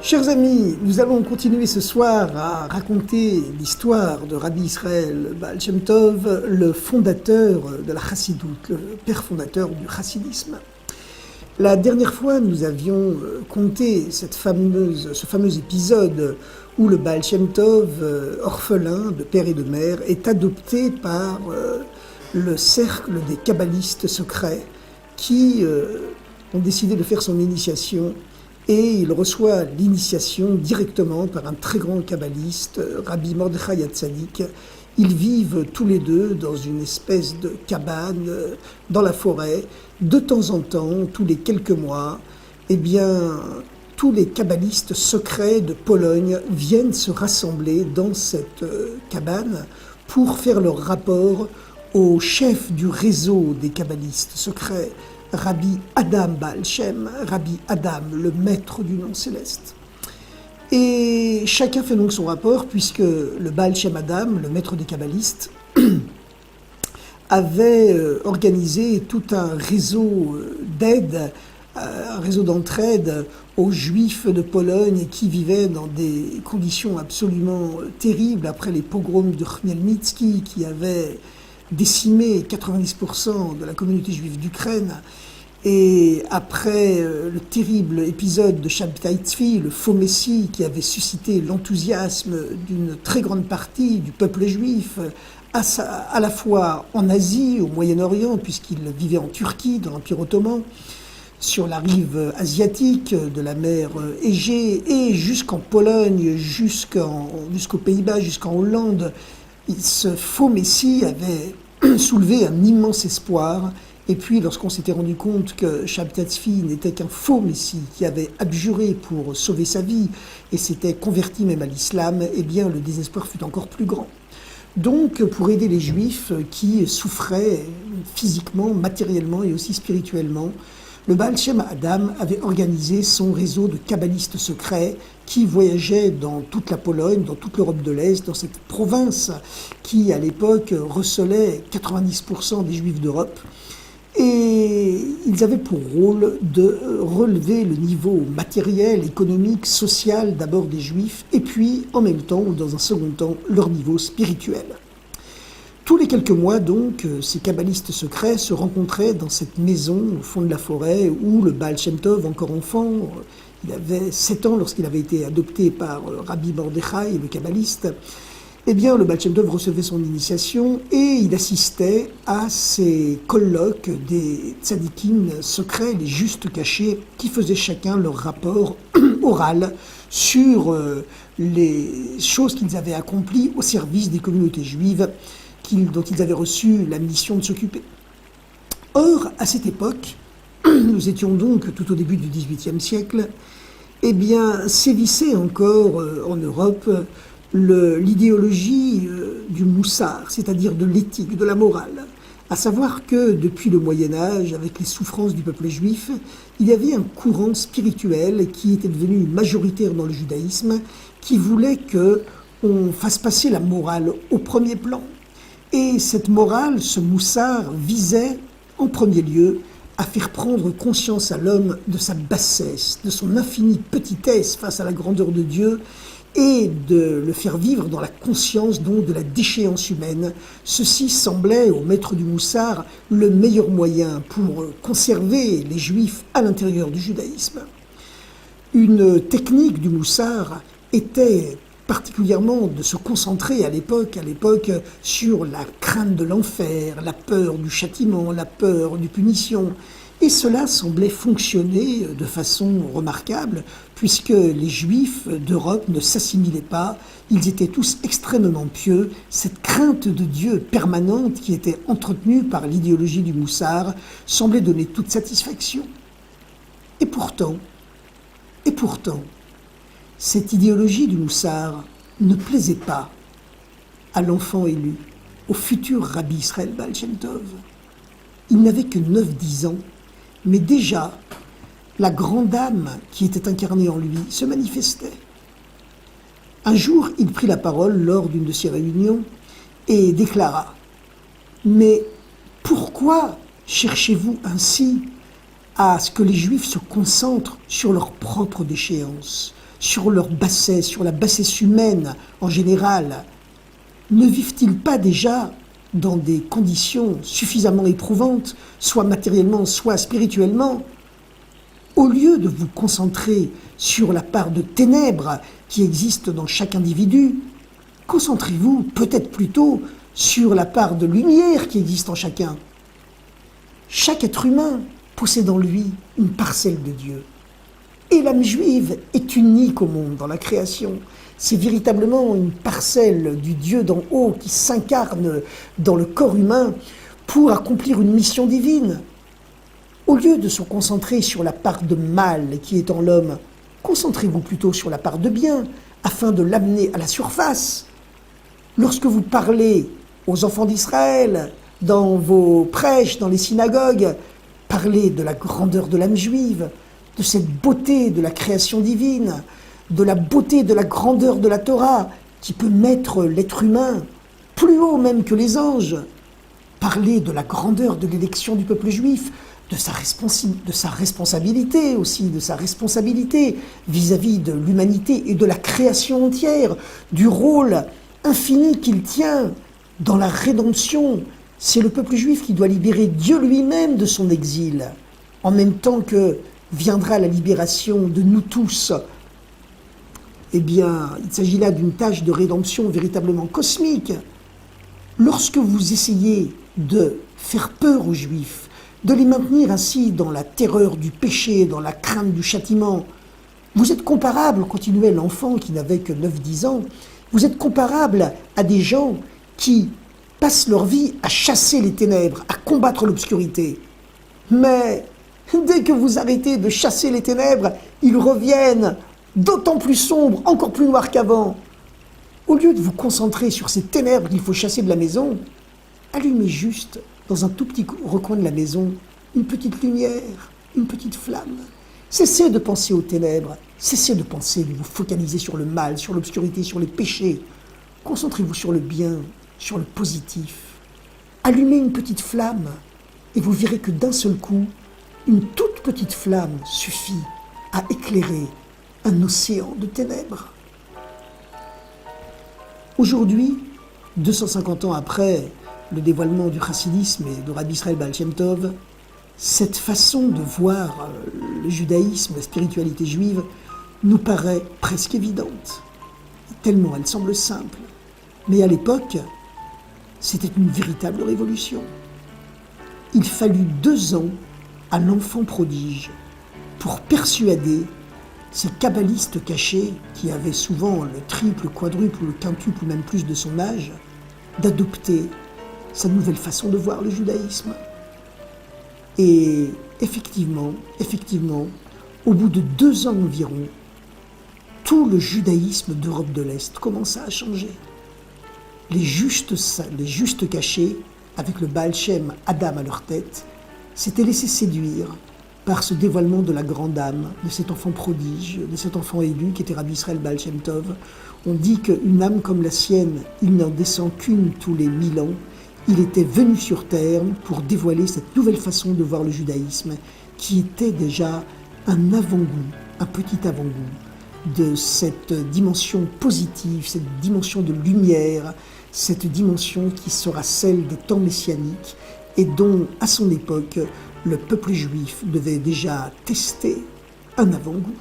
Chers amis, nous allons continuer ce soir à raconter l'histoire de Rabbi Israël Baal Shem Tov, le fondateur de la Chassidoute, le père fondateur du chassidisme. La dernière fois, nous avions compté ce fameux épisode où le Baal Shem Tov, orphelin de père et de mère, est adopté par le cercle des kabbalistes secrets qui ont décidé de faire son initiation. Et il reçoit l'initiation directement par un très grand kabbaliste, Rabbi Mordechai Hatzadik. Ils vivent tous les deux dans une espèce de cabane dans la forêt. De temps en temps, tous les quelques mois, tous les kabbalistes secrets de Pologne viennent se rassembler dans cette cabane pour faire leur rapport au chef du réseau des kabbalistes secrets, Rabbi Adam Baal Shem, Rabbi Adam, le maître du nom céleste. Et chacun fait donc son rapport, puisque le Baal Shem Adam, le maître des kabbalistes, avait organisé tout un réseau d'aide, un réseau d'entraide aux Juifs de Pologne qui vivaient dans des conditions absolument terribles après les pogroms de Khmelnytsky qui avaient décimé 90% de la communauté juive d'Ukraine, et après le terrible épisode de Shabtai Tzvi, le faux messie qui avait suscité l'enthousiasme d'une très grande partie du peuple juif, à la fois en Asie, au Moyen-Orient, puisqu'il vivait en Turquie, dans l'Empire ottoman, sur la rive asiatique de la mer Égée, et jusqu'en Pologne, jusqu'aux Pays-Bas, jusqu'en Hollande. Ce faux messie avait soulevé un immense espoir. Et puis, lorsqu'on s'était rendu compte que Shabtai Tzvi n'était qu'un faux messie qui avait abjuré pour sauver sa vie et s'était converti même à l'islam, eh bien, le désespoir fut encore plus grand. Donc, pour aider les Juifs qui souffraient physiquement, matériellement et aussi spirituellement, le Baal Shem Adam avait organisé son réseau de kabbalistes secrets qui voyageaient dans toute la Pologne, dans toute l'Europe de l'Est, dans cette province qui, à l'époque, recelait 90% des Juifs d'Europe. Et ils avaient pour rôle de relever le niveau matériel, économique, social d'abord des Juifs, et puis, en même temps, ou dans un second temps, leur niveau spirituel. Tous les quelques mois, donc, ces kabbalistes secrets se rencontraient dans cette maison au fond de la forêt où le Baal Shem Tov, encore enfant, il avait 7 ans lorsqu'il avait été adopté par Rabbi Mordechai, le kabbaliste, eh bien, le Baal Shem Tov recevait son initiation et il assistait à ces colloques des tzadikim secrets, les justes cachés, qui faisaient chacun leur rapport oral sur les choses qu'ils avaient accomplies au service des communautés juives dont ils avaient reçu la mission de s'occuper. Or, à cette époque, nous étions donc tout au début du XVIIIe siècle, eh bien, sévissait encore en Europe l'idéologie du moussar, c'est-à-dire de l'éthique, de la morale. À savoir que depuis le Moyen-Âge, avec les souffrances du peuple juif, il y avait un courant spirituel qui était devenu majoritaire dans le judaïsme, qui voulait qu'on fasse passer la morale au premier plan. Et cette morale, ce moussar, visait en premier lieu à faire prendre conscience à l'homme de sa bassesse, de son infinie petitesse face à la grandeur de Dieu, et de le faire vivre dans la conscience donc de la déchéance humaine. Ceci semblait au maître du moussar le meilleur moyen pour conserver les juifs à l'intérieur du judaïsme. Une technique du moussar était particulièrement de se concentrer à l'époque sur la crainte de l'enfer, la peur du châtiment, la peur du punition. Et cela semblait fonctionner de façon remarquable, puisque les Juifs d'Europe ne s'assimilaient pas, ils étaient tous extrêmement pieux. Cette crainte de Dieu permanente qui était entretenue par l'idéologie du moussar semblait donner toute satisfaction. Et pourtant, cette idéologie du moussar ne plaisait pas à l'enfant élu, au futur Rabbi Israël Baal Shem Tov. Il n'avait que 9-10 ans, mais déjà, la grande âme qui était incarnée en lui se manifestait. Un jour, il prit la parole lors d'une de ces réunions et déclara « Mais pourquoi cherchez-vous ainsi à ce que les Juifs se concentrent sur leur propre déchéance, sur leur bassesse, sur la bassesse humaine en général, ne vivent-ils pas déjà dans des conditions suffisamment éprouvantes, soit matériellement, soit spirituellement? Au lieu de vous concentrer sur la part de ténèbres qui existe dans chaque individu, concentrez-vous peut-être plutôt sur la part de lumière qui existe en chacun. Chaque être humain possède en lui une parcelle de Dieu. Et l'âme juive est unique au monde, dans la création. C'est véritablement une parcelle du Dieu d'en haut qui s'incarne dans le corps humain pour accomplir une mission divine. Au lieu de se concentrer sur la part de mal qui est en l'homme, concentrez-vous plutôt sur la part de bien, afin de l'amener à la surface. Lorsque vous parlez aux enfants d'Israël, dans vos prêches, dans les synagogues, parlez de la grandeur de l'âme juive, de cette beauté de la création divine, de la beauté de la grandeur de la Torah, qui peut mettre l'être humain plus haut même que les anges. Parlez de la grandeur de l'élection du peuple juif, de sa responsabilité aussi, de sa responsabilité vis-à-vis de l'humanité et de la création entière, du rôle infini qu'il tient dans la rédemption. C'est le peuple juif qui doit libérer Dieu lui-même de son exil, en même temps que viendra la libération de nous tous. Eh bien, il s'agit là d'une tâche de rédemption véritablement cosmique. Lorsque vous essayez de faire peur aux Juifs, de les maintenir ainsi dans la terreur du péché, dans la crainte du châtiment, vous êtes comparable, continuait l'enfant qui n'avait que 9-10 ans, vous êtes comparable à des gens qui passent leur vie à chasser les ténèbres, à combattre l'obscurité. Mais dès que vous arrêtez de chasser les ténèbres, ils reviennent d'autant plus sombres, encore plus noirs qu'avant. Au lieu de vous concentrer sur ces ténèbres qu'il faut chasser de la maison, allumez juste, dans un tout petit recoin de la maison, une petite lumière, une petite flamme. Cessez de penser aux ténèbres, cessez de penser, de vous focaliser sur le mal, sur l'obscurité, sur les péchés. Concentrez-vous sur le bien, sur le positif. Allumez une petite flamme et vous verrez que d'un seul coup, une toute petite flamme suffit à éclairer un océan de ténèbres. Aujourd'hui, 250 ans après le dévoilement du chassidisme et de Rabbi Israël Baal Shem Tov, cette façon de voir le judaïsme, la spiritualité juive, nous paraît presque évidente, tellement elle semble simple. Mais à l'époque, c'était une véritable révolution. Il fallut 2 ans à l'enfant prodige pour persuader ces kabbalistes cachés, qui avaient souvent le triple, quadruple, le quintuple ou même plus de son âge, d'adopter sa nouvelle façon de voir le judaïsme. Et effectivement, au bout de 2 ans environ, tout le judaïsme d'Europe de l'Est commença à changer. Les justes cachés, avec le Baal Shem Adam à leur tête, s'étaient laissés séduire par ce dévoilement de la grande âme, de cet enfant prodige, de cet enfant élu qui était Rabbi Israël Baal Shem Tov. On dit qu'une âme comme la sienne, il n'en descend qu'une tous les 1000 ans. Il était venu sur terre pour dévoiler cette nouvelle façon de voir le judaïsme, qui était déjà un avant-goût, un petit avant-goût de cette dimension positive, cette dimension de lumière, cette dimension qui sera celle des temps messianiques et dont, à son époque, le peuple juif devait déjà tester un avant-goût.